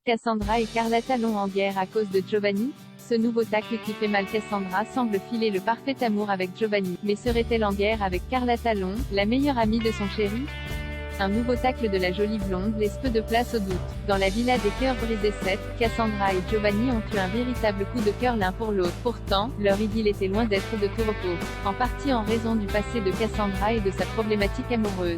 Cassandra et Carla Talon en guerre à cause de Giovanni? Ce nouveau tacle qui fait mal. Cassandra semble filer le parfait amour avec Giovanni, mais serait-elle en guerre avec Carla Talon, la meilleure amie de son chéri? Un nouveau tacle de la jolie blonde laisse peu de place au doute. Dans la villa des cœurs brisés 7, Cassandra et Giovanni ont eu un véritable coup de cœur l'un pour l'autre. Pourtant, leur idylle était loin d'être de tout repos. En partie en raison du passé de Cassandra et de sa problématique amoureuse.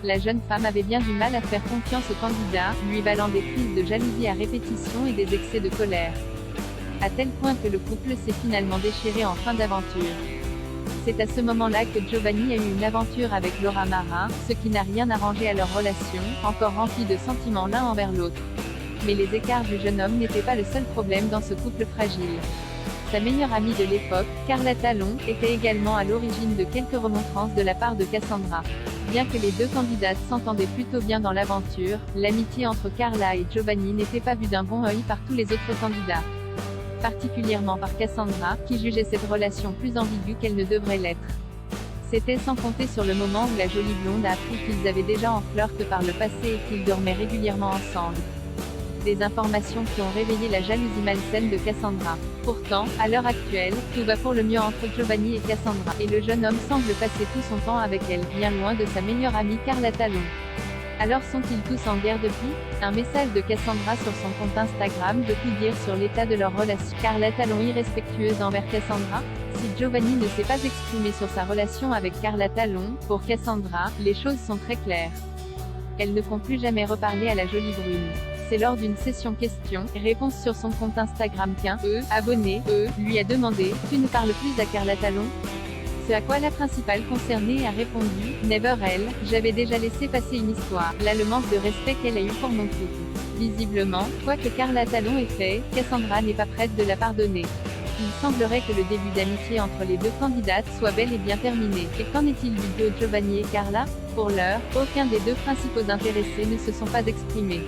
La jeune femme avait bien du mal à faire confiance au candidat, lui valant des crises de jalousie à répétition et des excès de colère. À tel point que le couple s'est finalement déchiré en fin d'aventure. C'est à ce moment-là que Giovanni a eu une aventure avec Laura Marin, ce qui n'a rien arrangé à leur relation, encore remplie de sentiments l'un envers l'autre. Mais les écarts du jeune homme n'étaient pas le seul problème dans ce couple fragile. Sa meilleure amie de l'époque, Carla Talon, était également à l'origine de quelques remontrances de la part de Cassandra. Bien que les deux candidates s'entendaient plutôt bien dans l'aventure, l'amitié entre Carla et Giovanni n'était pas vue d'un bon œil par tous les autres candidats. Particulièrement par Cassandra, qui jugeait cette relation plus ambiguë qu'elle ne devrait l'être. C'était sans compter sur le moment où la jolie blonde a appris qu'ils avaient déjà en flirt par le passé et qu'ils dormaient régulièrement ensemble. Des informations qui ont réveillé la jalousie malsaine de Cassandra. Pourtant, à l'heure actuelle, tout va pour le mieux entre Giovanni et Cassandra, et le jeune homme semble passer tout son temps avec elle, bien loin de sa meilleure amie Carla Talon. Alors sont-ils tous en guerre depuis? Un message de Cassandra sur son compte Instagram veut tout dire sur l'état de leur relation. Carla Talon irrespectueuse envers Cassandra? Si Giovanni ne s'est pas exprimé sur sa relation avec Carla Talon, pour Cassandra, les choses sont très claires. Elles ne font plus jamais reparler à la jolie brune. C'est lors d'une session questions-réponses sur son compte Instagram qu'un abonné lui a demandé « Tu ne parles plus à Carla Talon ?» Ce à quoi la principale concernée a répondu « Never elle, j'avais déjà laissé passer une histoire, là le manque de respect qu'elle a eu pour mon couple. » Visiblement, quoi que Carla Talon ait fait, Cassandra n'est pas prête de la pardonner. Il semblerait que le début d'amitié entre les deux candidates soit bel et bien terminé. Et qu'en est-il du duo Giovanni et Carla? Pour l'heure, aucun des deux principaux intéressés ne se sont pas exprimés.